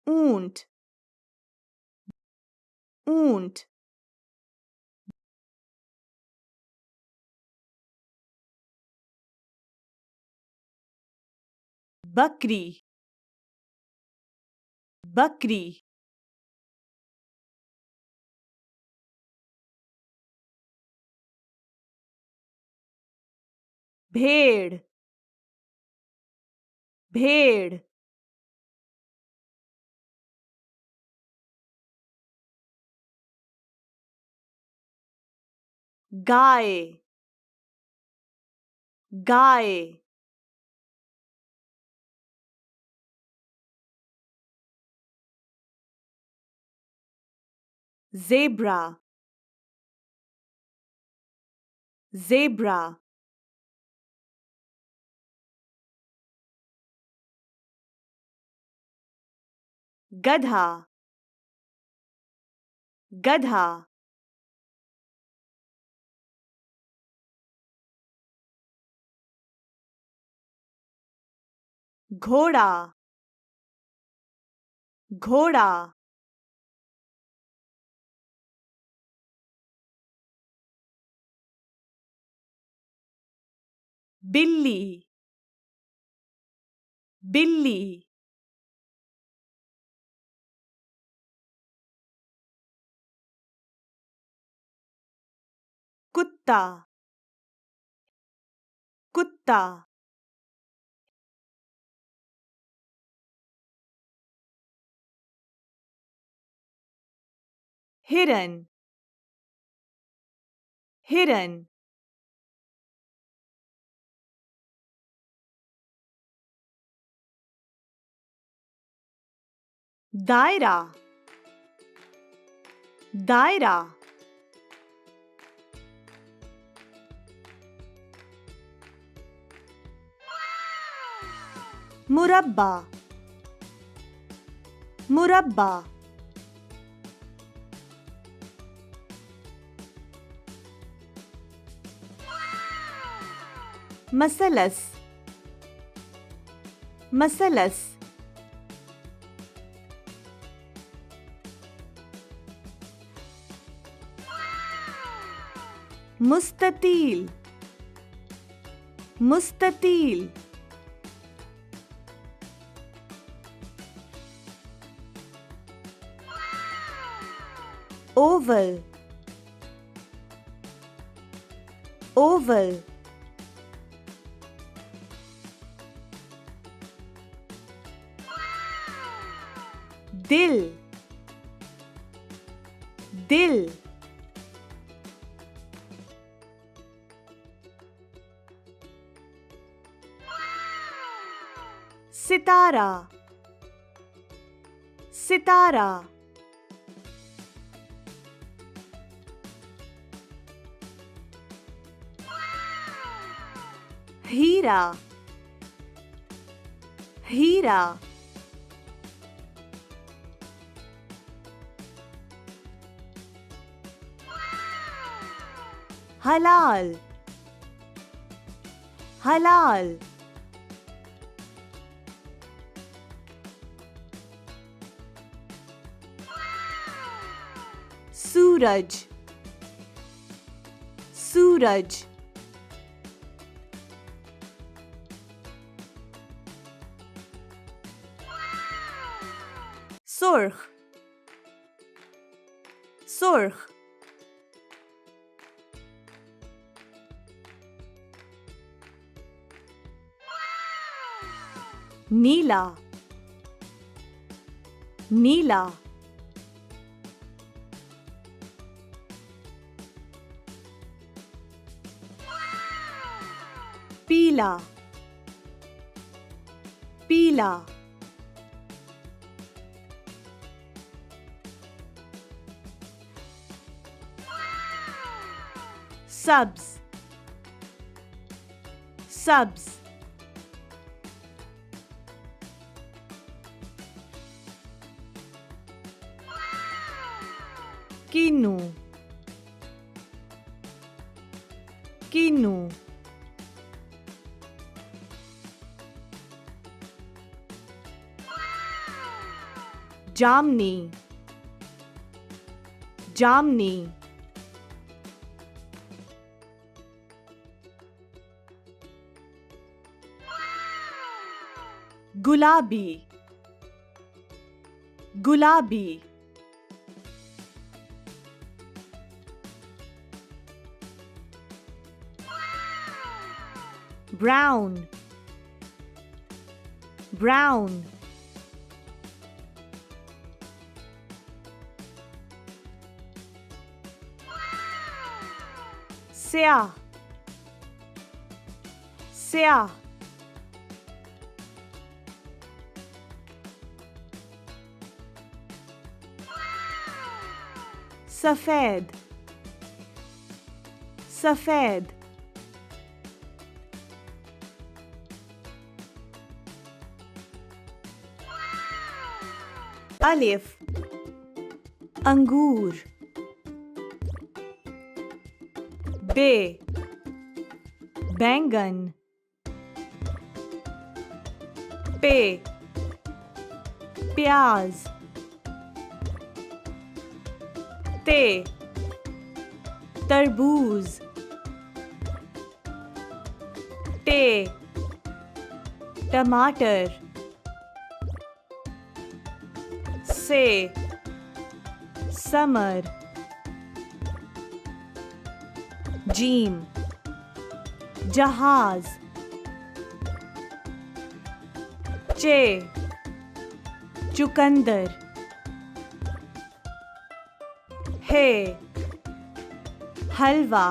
ऊंट ऊंट बकरी बकरी भेड़ भेड़ गाय गाय ज़ेब्रा ज़ेब्रा गधा गधा घोड़ा घोड़ा बिल्ली बिल्ली कुत्ता कुत्ता हिरन हिरन दायरा दायरा मुरब्बा मुरब्बा मसलस मसलस मुस्ततील मुस्ततील ओवल ओवल दिल दिल सितारा सितारा हीरा हीरा हलाल हलाल सूरज सूरज सुर्ख सुर्ख नीला नीला पीला पीला सब्ज सब्ज कीनू कीनू जामनी, जामनी। गुलाबी, गुलाबी। Brown, brown. स्याह, स्याह। सफेद, सफेद। अलिफ, अंगूर। बे, बैंगन। पे, प्याज। ते, तरबूज। टे, टमाटर। से, समर। जीम, जहाज। चे, चुकंदर। हे, हलवा।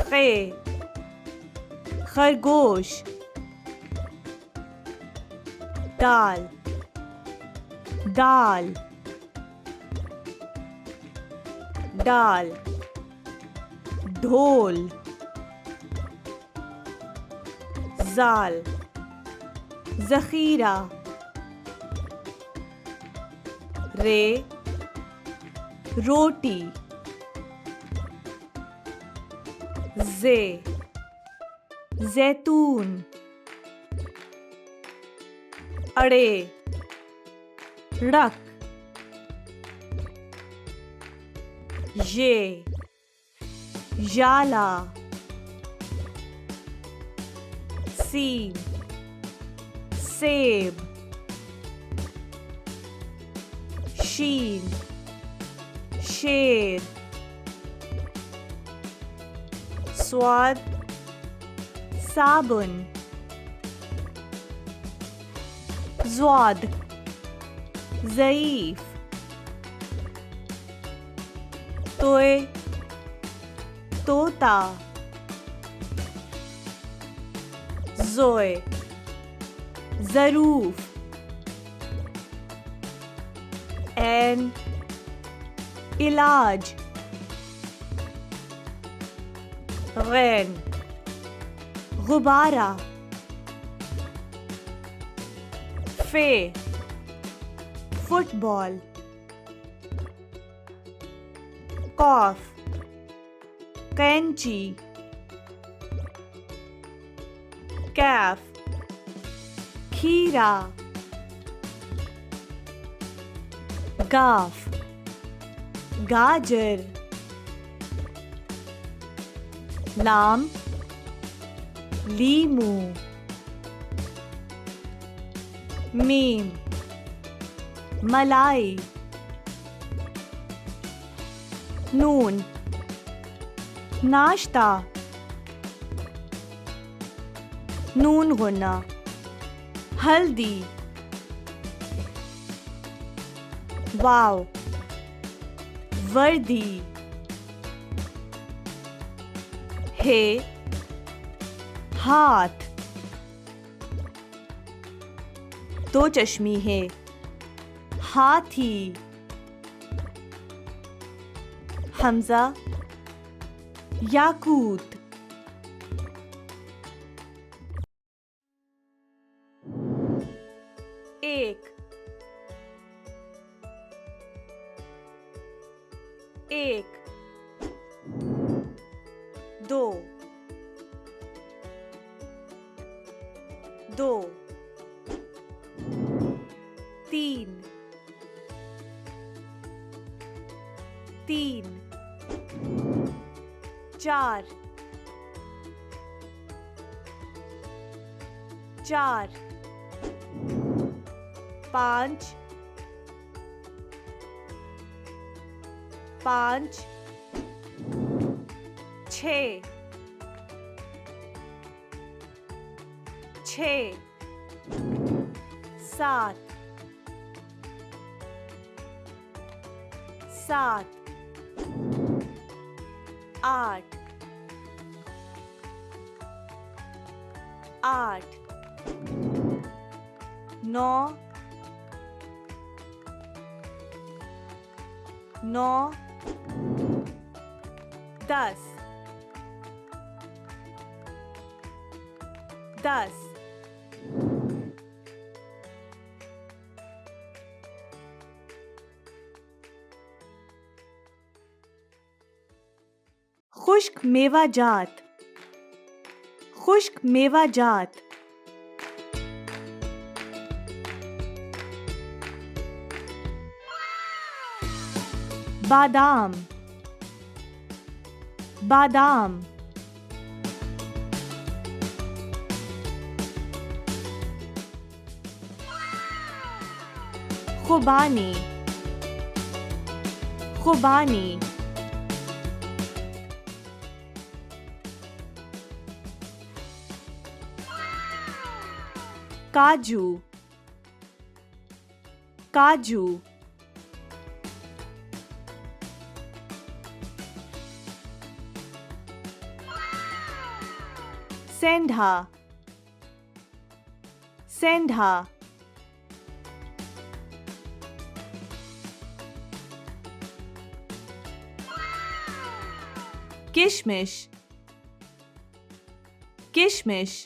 खे, खरगोश। दाल, दाल। डाल, ढोल। जाल, जखीरा। रे, रोटी। जे, जैतून। अड़े, रख। ये, जाला। सीन, सेब। शीन, शेर। स्वाद, साबुन। ज़्वाद, ज़ईफ। तोय, तोता। ज़ोए, ज़रूफ। ऐन, इलाज। गैन, गुब्बारा। फे, फुटबॉल। कॉफ, कैंची। कैफ, खीरा। गाफ, गाजर। लाम, लीमू। मीम, मलाई। नून, नाश्ता। नून गुना, हल्दी। वाव, वर्दी। हे, हाथ। दो चश्मी है, हाथी। हमजा, याकूत। एक, एक। दो, दो। तीन तीन चार चार पाँच पाँच छः छः सात सात आठ आठ नौ नौ दस दस खुश्क मेवा जात खुश्क मेवा जात बादाम बादाम खुबानी खुबानी काजू काजू सेंधा सेंधा किशमिश किशमिश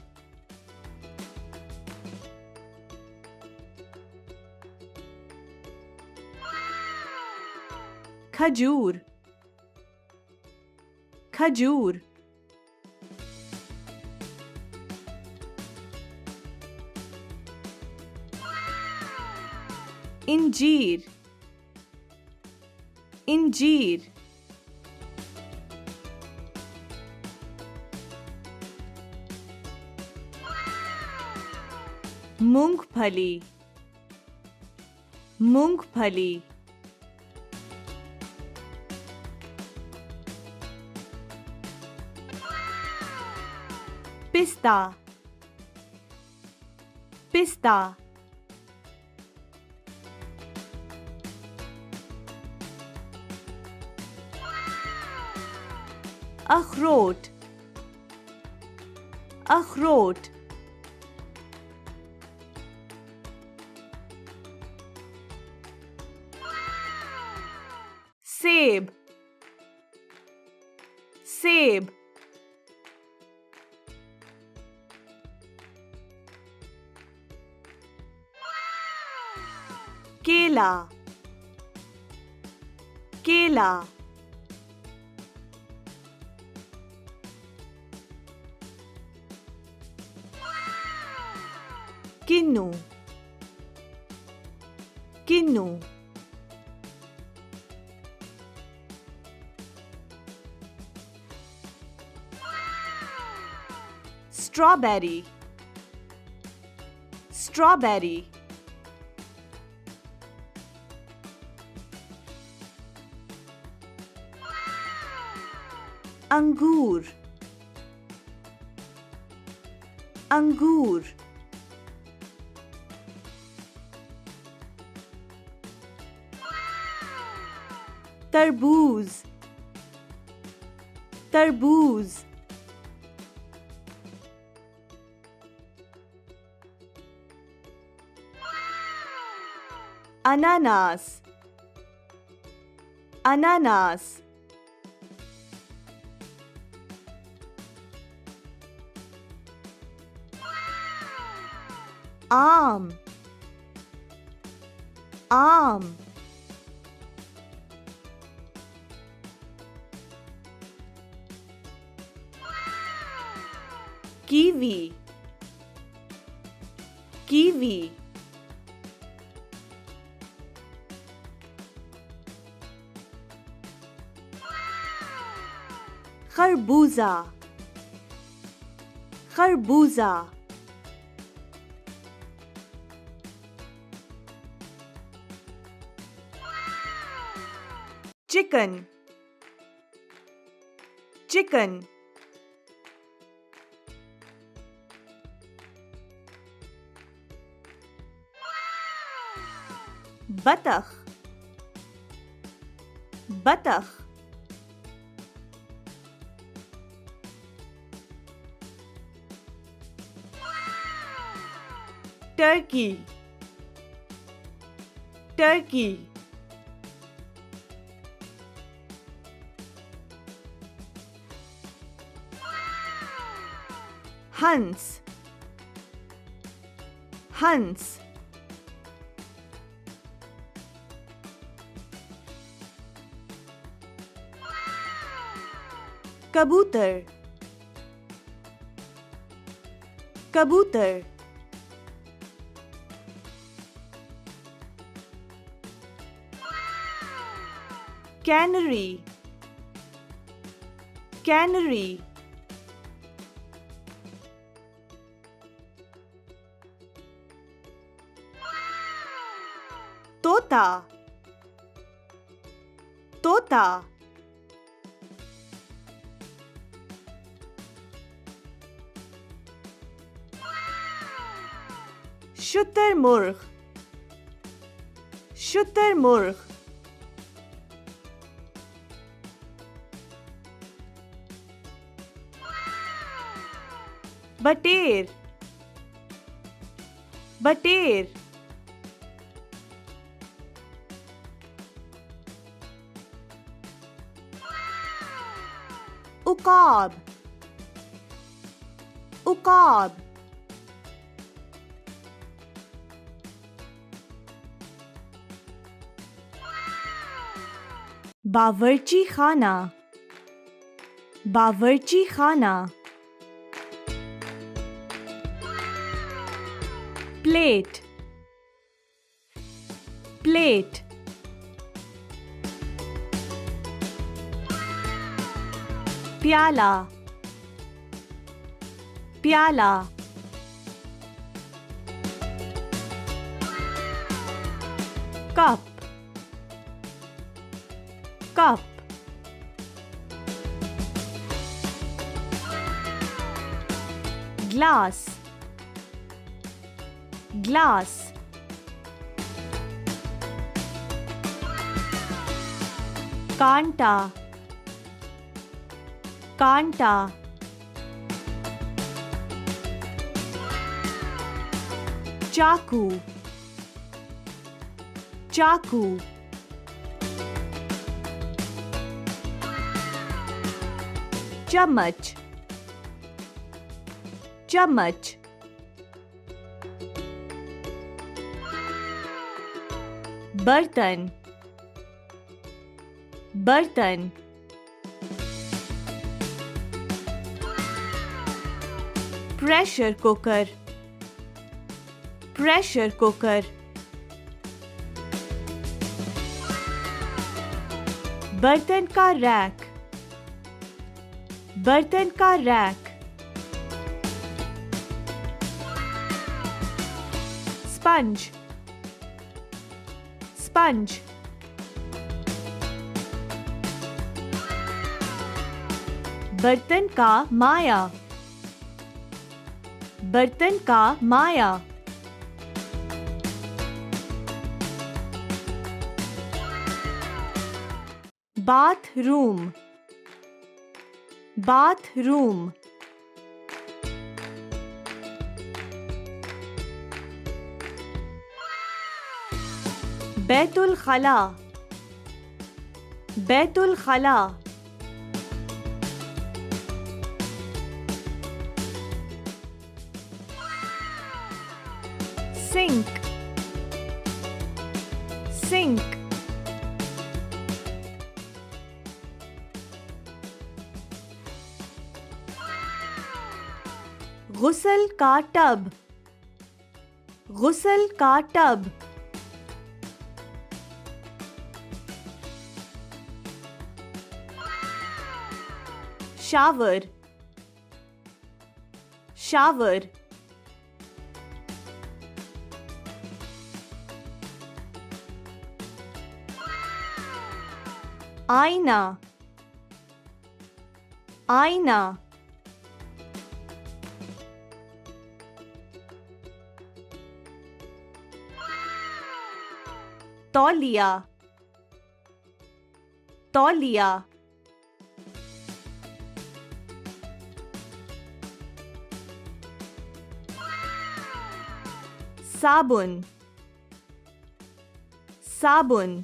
खजूर खजूर इंजीर इंजीर मूंगफली मूंगफली पिस्ता पिस्ता अखरोट अखरोट सेब सेब केला केला किन्नू किन्नू स्ट्रॉबेरी स्ट्रॉबेरी अंगूर अंगूर तरबूज तरबूज अनानास अनानास आम आम कीवी कीवी खरबूजा खरबूजा चिकन चिकन बतख बतख टर्की टर्की हंस हंस कबूतर कबूतर कैनरी कैनरी तोता तोता शुतुरमुर्ग शुतुरमुर्ग बटेर बटेर उकाब उकाब बावर्ची खाना बावर्ची खाना प्लेट प्लेट प्याला प्याला कप कप ग्लास ग्लास कांटा कांटा चाकू चाकू चम्मच चम्मच बर्तन बर्तन प्रेशर कुकर प्रेशर कुकर बर्तन का रैक बर्तन का रैक स्पंज स्पंज बर्तन का माया बर्तन का माया बाथरूम बाथरूम बैतुल खला बैतुल खला सिंक सिंक गुसल का टब गुसल का टब shower, shower. आईना, आईना. तौलिया, तौलिया. साबुन, साबुन.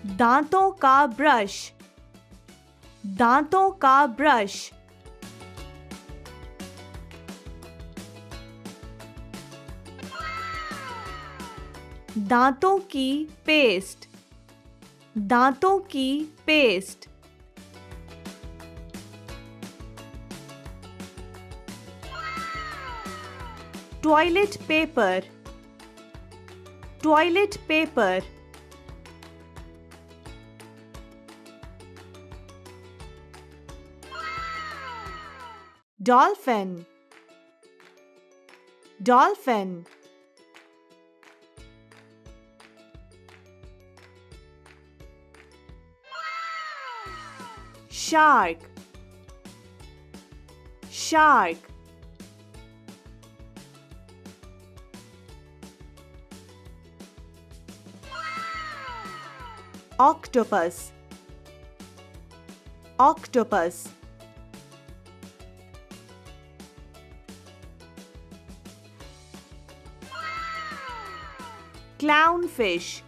दांतों का ब्रश, दांतों का ब्रश. दांतों की पेस्ट, दांतों की paste. Toilet paper, toilet paper. Dolphin, dolphin. Shark, shark. Octopus, octopus. Clownfish,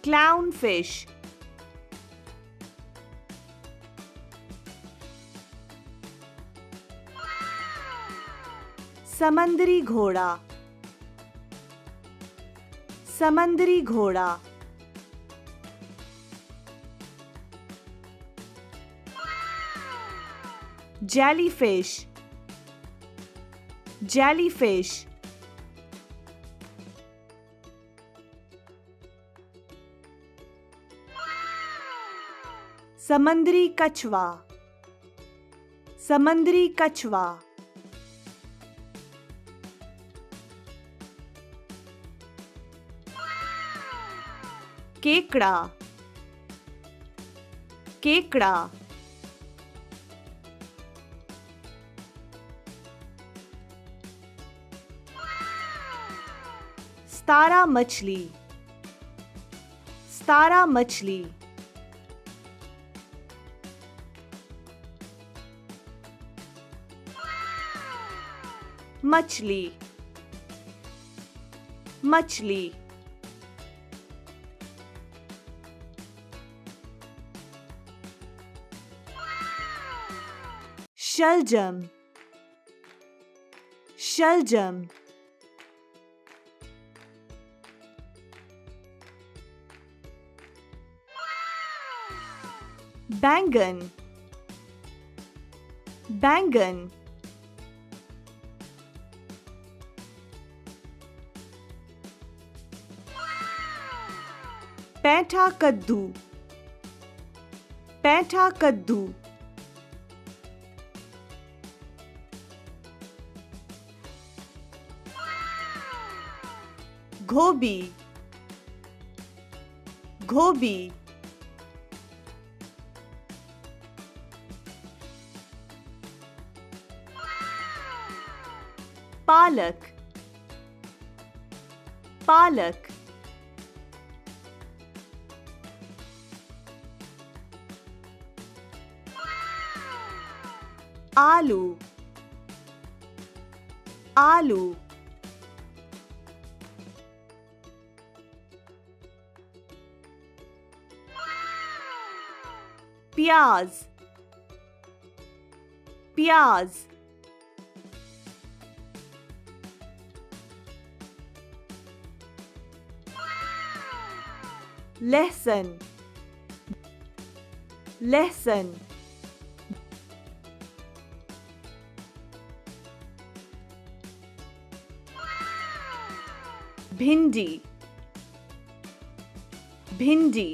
Clownfish. समंदरी घोड़ा, समंदरी घोड़ा. Jellyfish, jellyfish. समंदरी कछुआ, समंदरी कछुआ. केकड़ा, केकड़ा. सितारा मछली, सितारा मछली. मछली, मछली. शलजम, शलजम. बैंगन, बैंगन. पैठा कद्दू, पैठा कद्दू. गोभी, गोभी. पालक, पालक. आलू, आलू. प्याज, प्याज. लहसुन, लहसुन. भिंडी भिंडी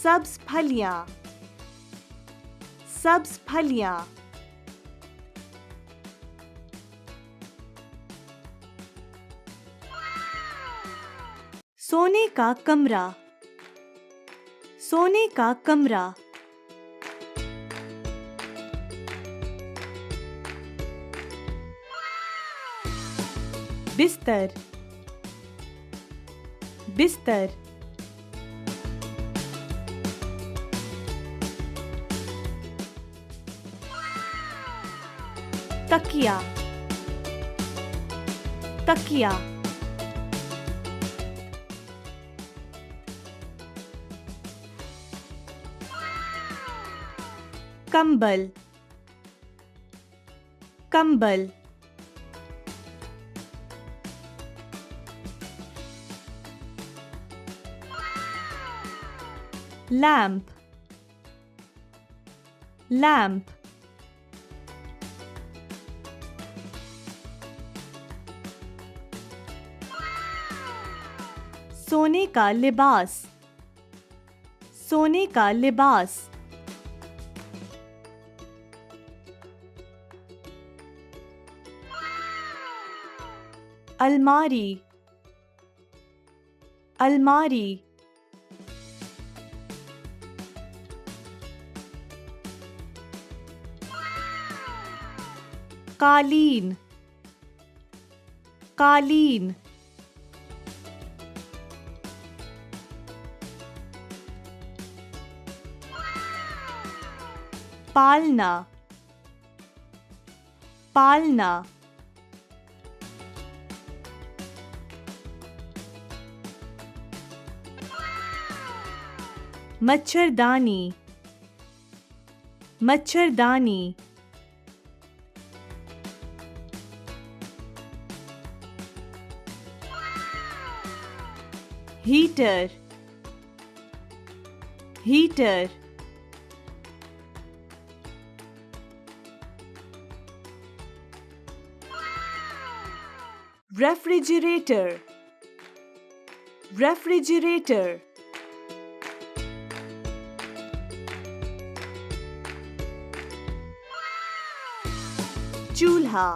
सब्ज फलियां सब्ज फलियां सोने का कमरा सोने का कमरा बिस्तर बिस्तर तकिया तकिया कंबल कंबल लैंप लैंप सोने का लिबास सोने का लिबास अलमारी अलमारी कालीन कालीन पालना पालना मच्छरदानी मच्छरदानी हीटर हीटर रेफ्रिजरेटर रेफ्रिजरेटर चूल्हा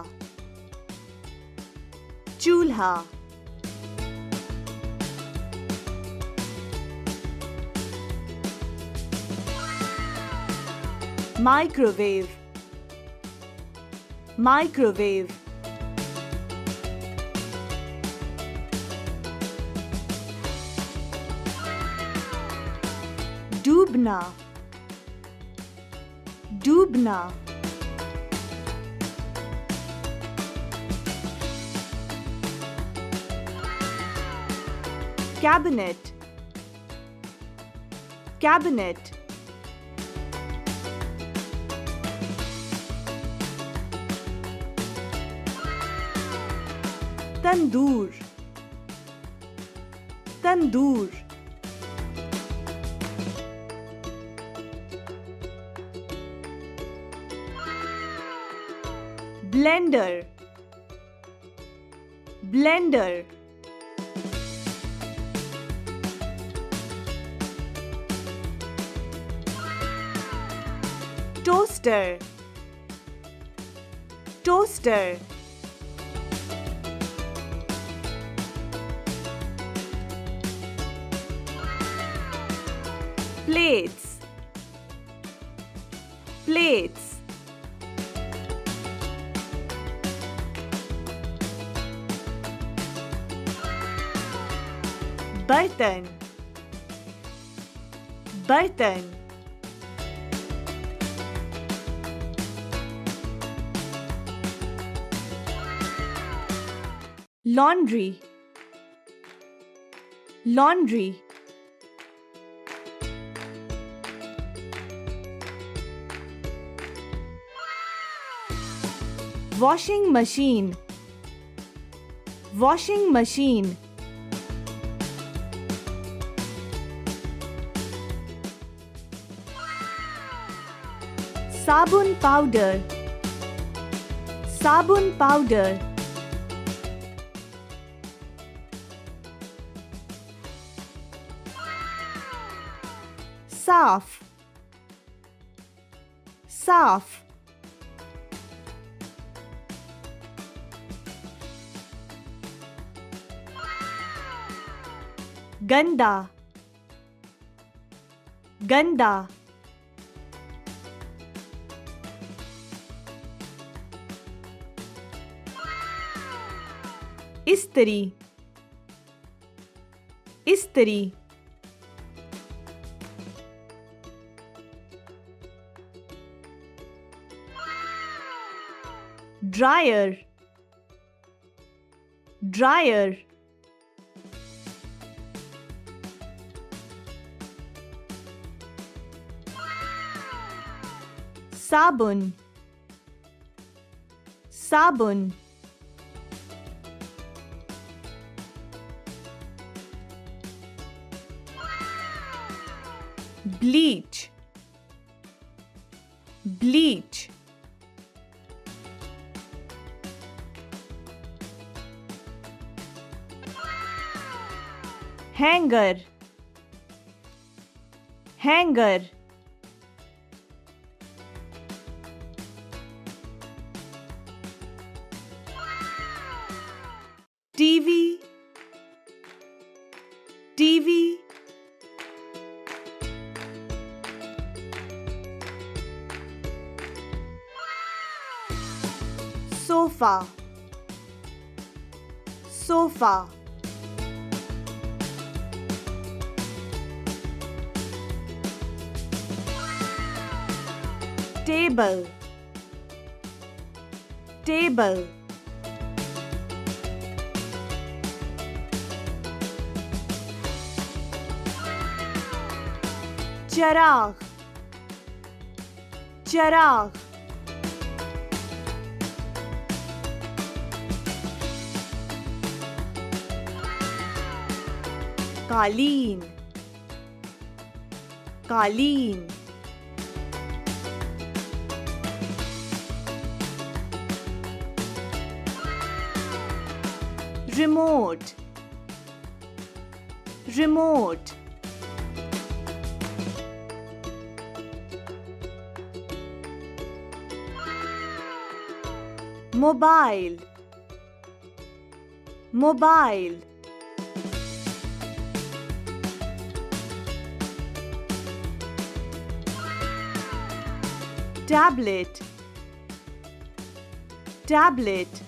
चूल्हा माइक्रोवेव माइक्रोवेव डूबना डूबना cabinet cabinet tandoor tandoor blender blender toaster toaster plates plates बर्तन बर्तन laundry laundry washing machine washing machine sabun powder, sabun powder. साफ, साफ. गंदा, गंदा. इस्त्री, इस्त्री. Dryer, dryer. साबुन, साबुन. Bleach, bleach. Hanger, hanger. TV, TV. Sofa, sofa. Table, table. चराग, चराग. कालीन, कालीन. Remote, remote. Mobile, mobile. Tablet, tablet.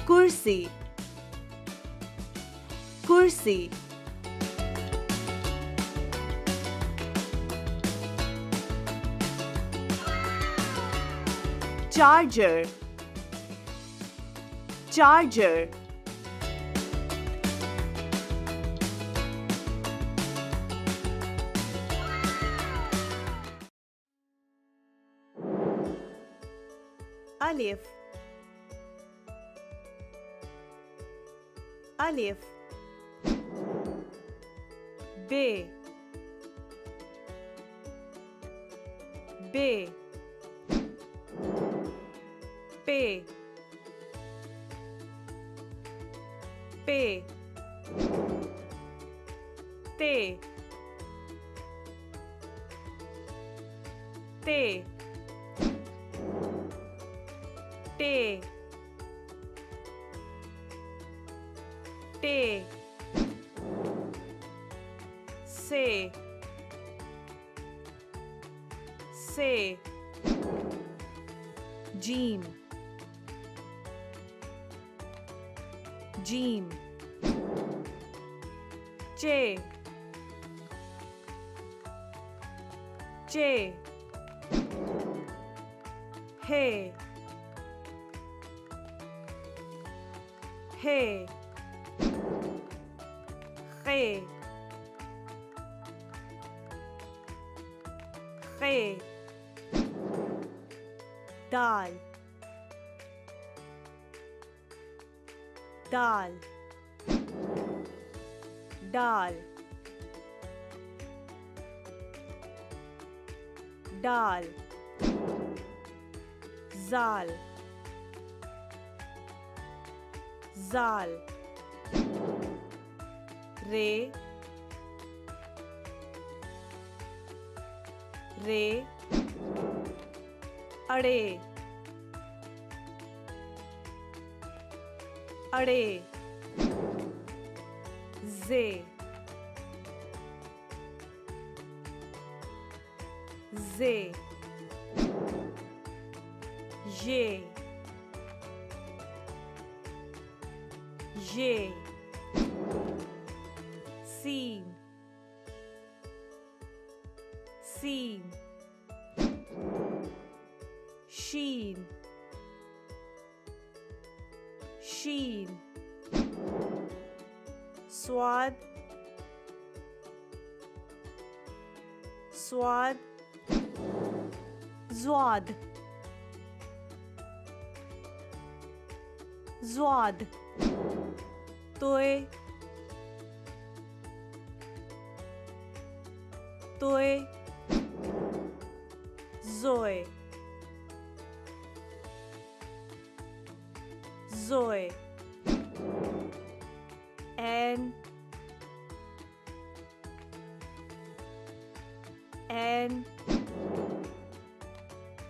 कुर्सी, कुर्सी. Charger, charger. अलिफ, अलिफ. बे, बे. पे, पे. ते, ते. टे, टे. से, से. Gym, gym. चे, चे. हे, हे. खे, खे. दाल, दाल. दाल दाल जाल जाल रे रे अड़े अड़े जे जे ये सीन सीन शीन शीन स्वाद स्वाद ज़्वाद ज़्वाद तोय तोय ज़ोय ज़ोय एन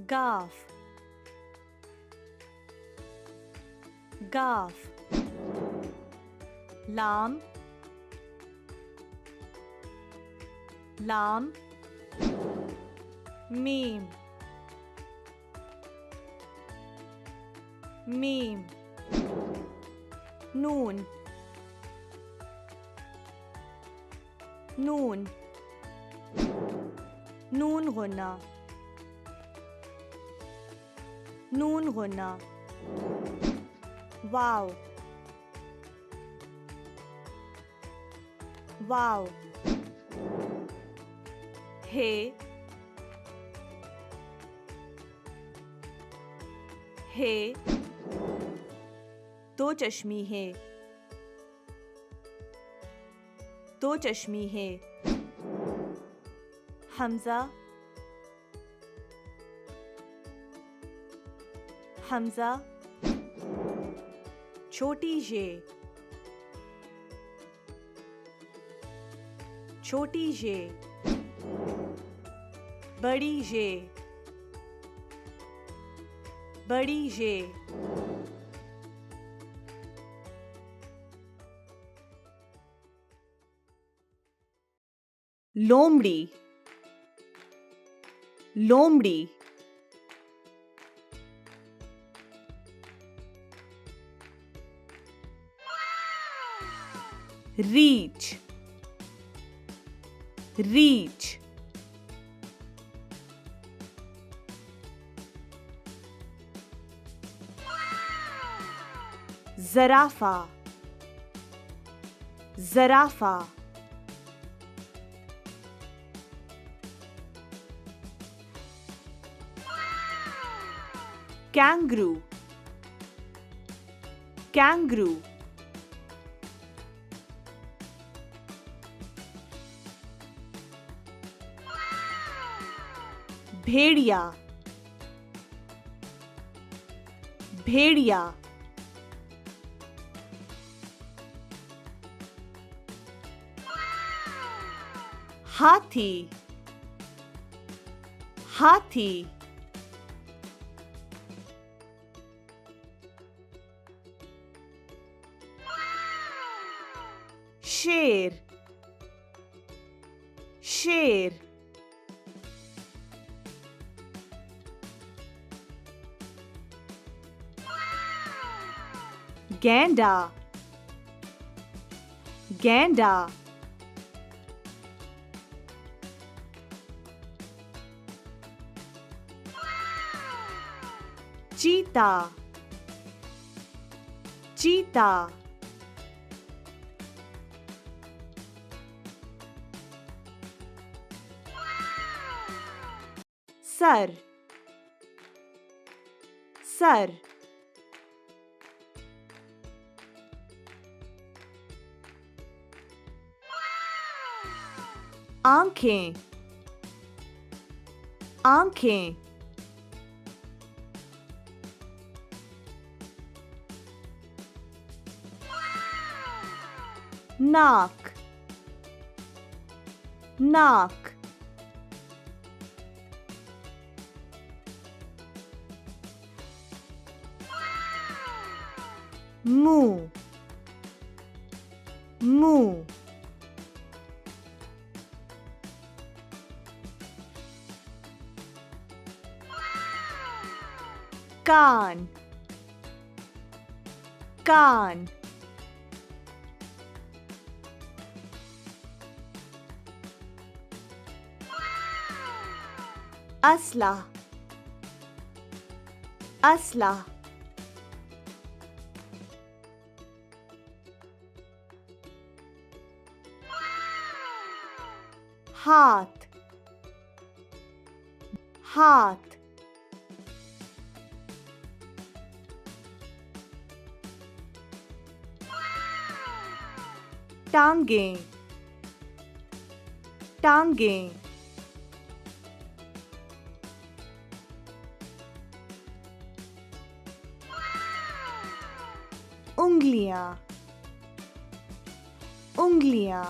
गाफ गाफ लाम लाम मीम मीम नून नून नून गुन्ना नून गुन्ना वाव वाव हे हे दो चश्मी है दो चश्मी है हमजा हमजा छोटी जे छोटी जे बड़ी जे बड़ी जे लोमड़ी लोमड़ी रीच रीच ज़राफ़ा ज़राफ़ा कैंगरू कैंगरू भेड़िया भेड़िया हाथी हाथी शेर शेर गेंडा गेंडा चीता चीता सर सर आंखें आंखें नाक नाक मुंह मुंह कान कान असला असला हाथ हाथ टांगें टांगें उंगलियां उंगलियां